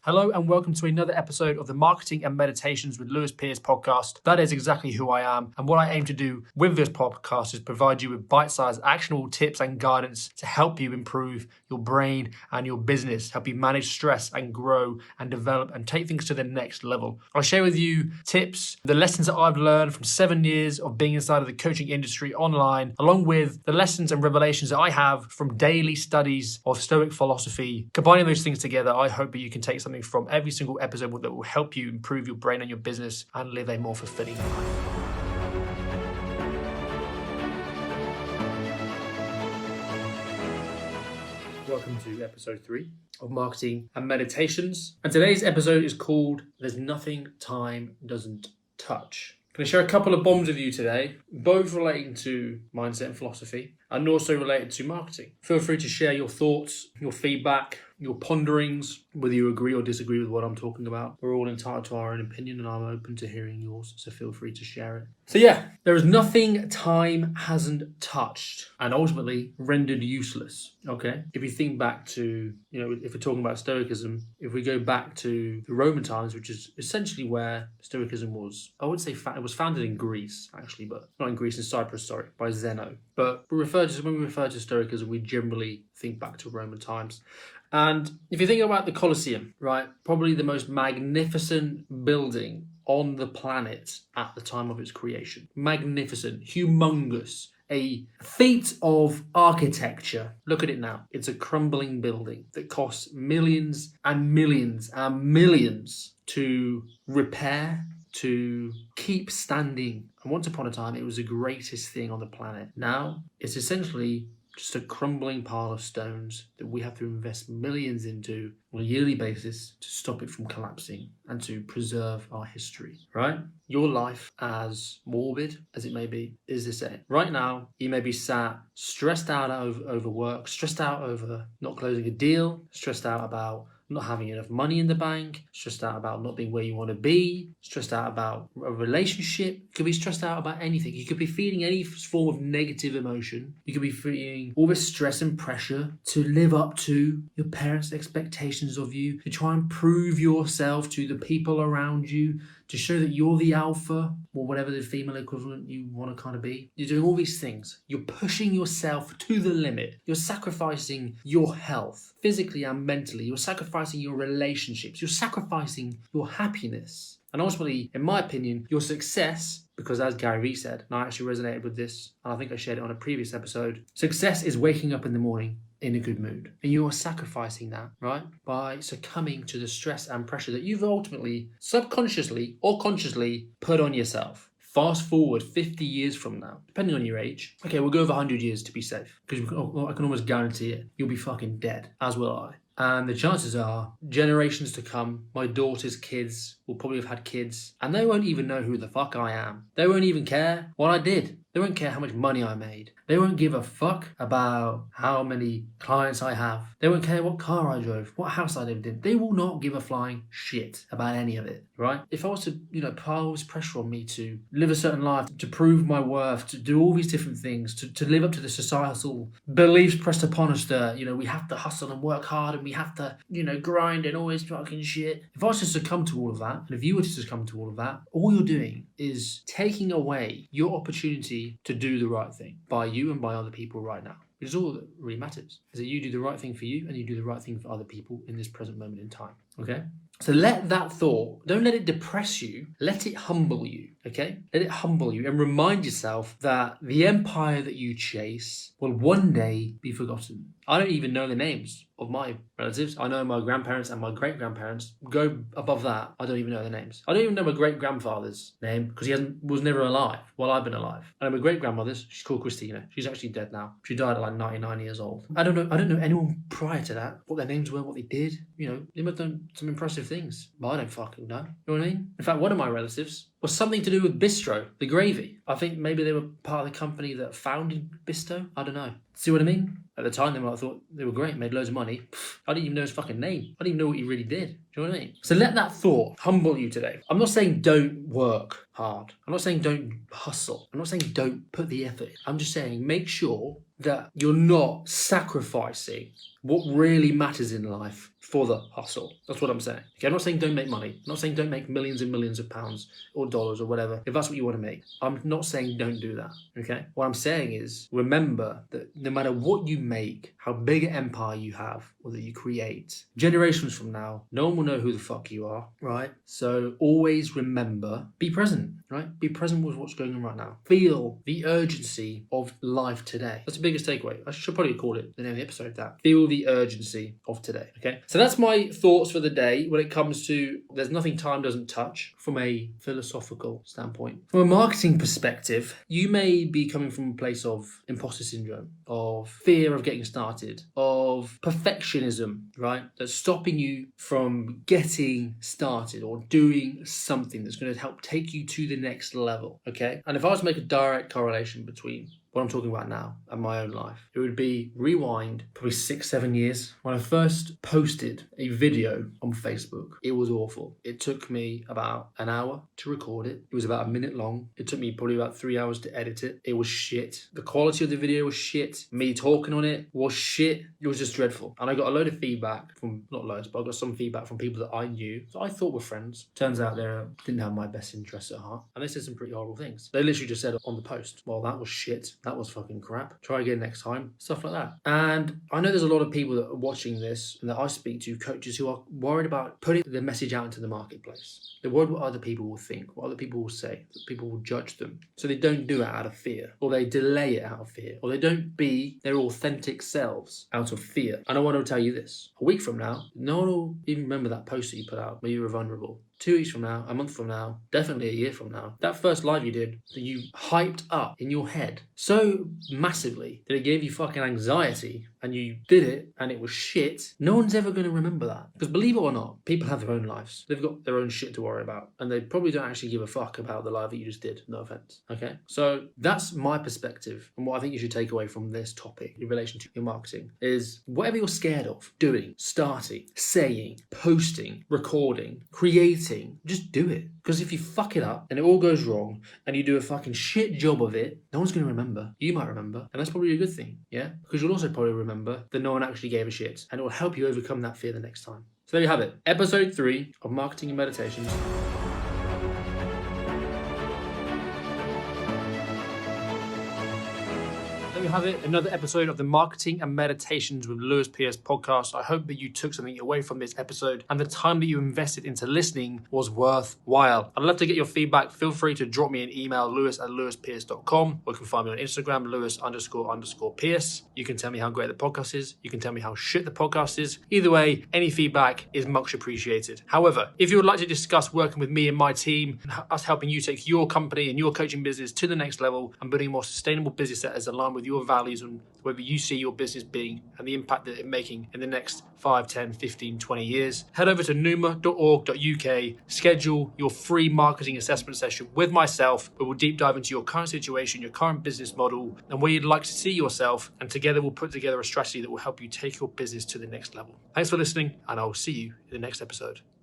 Hello and welcome to another episode of the Marketing and Meditations with Lewis Pierce podcast. That is exactly who I am, and what I aim to do with this podcast is provide you with bite-sized actionable tips and guidance to help you improve your brain and your business, help you manage stress and grow and develop and take things to the next level. I'll share with you tips, the lessons that I've learned from 7 years of being inside of the coaching industry online, along with the lessons and revelations that I have from daily studies of Stoic philosophy. Combining those things together, I hope that you can take something from every single episode that will help you improve your brain and your business and live a more fulfilling life. Welcome to episode 3 of Marketing and Meditations. And today's episode is called There's Nothing Time Doesn't Touch. I'm going to share a couple of bombs with you today, both relating to mindset and philosophy, and also related to marketing. Feel free to share your thoughts, your feedback, your ponderings, whether you agree or disagree with what I'm talking about. We're all entitled to our own opinion, and I'm open to hearing yours, so feel free to share it. So there is nothing time hasn't touched and ultimately rendered useless, okay? If you think back to, if we're talking about Stoicism, if we go back to the Roman times, which is essentially where Stoicism was, I would say it was founded in Greece, actually, but not in Greece, in Cyprus, by Zeno. But when we refer to Stoicism, we generally think back to Roman times. And if you think about the Colosseum, right, probably the most magnificent building on the planet at the time of its creation. Magnificent, humongous, a feat of architecture. Look at it now. It's a crumbling building that costs millions and millions and millions to repair, to keep standing. And once upon a time, it was the greatest thing on the planet. Now, it's essentially just a crumbling pile of stones that we have to invest millions into on a yearly basis to stop it from collapsing and to preserve our history, right? Your life, as morbid as it may be, is the same. Right now, you may be sat stressed out over work, stressed out over not closing a deal, stressed out about not having enough money in the bank, stressed out about not being where you want to be, stressed out about a relationship. You could be stressed out about anything. You could be feeling any form of negative emotion. You could be feeling all this stress and pressure to live up to your parents' expectations of you, to try and prove yourself to the people around you, to show that you're the alpha, or whatever the female equivalent you want to kind of be. You're doing all these things. You're pushing yourself to the limit. You're sacrificing your health, physically and mentally. You're sacrificing your relationships. You're sacrificing your happiness. And ultimately, in my opinion, your success, because as Gary Vee said, and I actually resonated with this, and I think I shared it on a previous episode, success is waking up in the morning in a good mood. And you are sacrificing that, right? By succumbing to the stress and pressure that you've ultimately, subconsciously or consciously, put on yourself. Fast forward 50 years from now, depending on your age. Okay, we'll go over 100 years to be safe, because I can almost guarantee it. You'll be fucking dead, as will I. And the chances are, generations to come, my daughter's kids will probably have had kids, and they won't even know who the fuck I am. They won't even care what I did. They won't care how much money I made. They won't give a fuck about how many clients I have. They won't care what car I drove, what house I lived in. They will not give a flying shit about any of it, right? If I was to, pile all this pressure on me to live a certain life, to prove my worth, to do all these different things, to live up to the societal beliefs pressed upon us that, we have to hustle and work hard and we have to, grind and all this fucking shit. If I was to succumb to all of that, and if you were to succumb to all of that, all you're doing is taking away your opportunity to do the right thing by you and by other people right now. Which is all that really matters, is that you do the right thing for you and you do the right thing for other people in this present moment in time, okay? So let that thought, don't let it depress you, let it humble you, okay? Let it humble you and remind yourself that the empire that you chase will one day be forgotten. I don't even know the names of my relatives. I know my grandparents and my great-grandparents. Go above that, I don't even know their names. I don't even know my great-grandfather's name because he was never alive while I've been alive. I know my great-grandmother's, she's called Christina. She's actually dead now. She died at like 99 years old. I don't know anyone prior to that, what their names were, what they did. They must have done some impressive things, but I don't fucking know. You know what I mean? In fact, one of my relatives was something to do with Bistro, the gravy. I think maybe they were part of the company that founded Bistro. I don't know. See what I mean? At the time, I thought they were great, made loads of money. I didn't even know his fucking name. I didn't even know what he really did. Do you know what I mean? So let that thought humble you today. I'm not saying don't work hard. I'm not saying don't hustle. I'm not saying don't put the effort in. I'm just saying make sure that you're not sacrificing what really matters in life for the hustle. That's what I'm saying. Okay, I'm not saying don't make money. I'm not saying don't make millions and millions of pounds or dollars or whatever, if that's what you want to make. I'm not saying don't do that. Okay? What I'm saying is remember that no matter what you make, how big an empire you have or that you create, generations from now, no one will know who the fuck you are, right? So always remember, be present, right? Be present with what's going on right now. Feel the urgency of life today. That's the biggest takeaway. I should probably call it the name of the episode that. Feel the urgency of today, okay? So that's my thoughts for the day when it comes to there's nothing time doesn't touch from a philosophical standpoint. From a marketing perspective, you may be coming from a place of imposter syndrome, of fear of getting started, of perfectionism, right? That's stopping you from getting started or doing something that's going to help take you to the next level, okay? And if I was to make a direct correlation between what I'm talking about now and my own life, it would be rewind probably 6-7 years. When I first posted a video on Facebook, it was awful. It took me about an hour to record it. It was about a minute long. It took me probably about 3 hours to edit it. It was shit. The quality of the video was shit. Me talking on it was shit. It was just dreadful. And I got a load of feedback from, not loads, but I got some feedback from people that I knew, that I thought were friends. Turns out they didn't have my best interests at heart. And they said some pretty horrible things. They literally just said on the post, well, that was shit. That was fucking crap. Try again next time. Stuff like that. And I know there's a lot of people that are watching this and that I speak to, coaches who are worried about putting the message out into the marketplace. They're worried what other people will think, what other people will say, that people will judge them. So they don't do it out of fear, or they delay it out of fear, or they don't be their authentic selves out of fear. And I want to tell you this. A week from now, no one will even remember that post that you put out where you were vulnerable. 2 weeks from now, a month from now, definitely a year from now, that first live you did that you hyped up in your head so massively that it gave you fucking anxiety and you did it and it was shit, no one's ever going to remember that. Because believe it or not, people have their own lives. They've got their own shit to worry about and they probably don't actually give a fuck about the live that you just did. No offense. Okay? So that's my perspective and what I think you should take away from this topic in relation to your marketing is whatever you're scared of doing, starting, saying, posting, recording, creating, just do it. Because if you fuck it up and it all goes wrong and you do a fucking shit job of it, no one's going to remember. You might remember. And that's probably a good thing. Yeah? Because you'll also probably remember that no one actually gave a shit. And it will help you overcome that fear the next time. So there you have it. Episode 3 of Marketing and Meditations. We have it, another episode of the Marketing and Meditations with Lewis Pierce podcast. I hope that you took something away from this episode and the time that you invested into listening was worthwhile. I'd love to get your feedback. Feel free to drop me an email, lewis@lewispierce.com, or you can find me on Instagram, lewis__Pierce. You can tell me how great the podcast is. You can tell me how shit the podcast is. Either way, any feedback is much appreciated. However, if you would like to discuss working with me and my team, and us helping you take your company and your coaching business to the next level and building a more sustainable business that is aligned with your values and whether you see your business being and the impact that it's making in the next 5, 10, 15, 20 years, head over to numa.org.uk, schedule your free marketing assessment session with myself, where we'll deep dive into your current situation, your current business model, and where you'd like to see yourself, and together we'll put together a strategy that will help you take your business to the next level. Thanks for listening, and I'll see you in the next episode.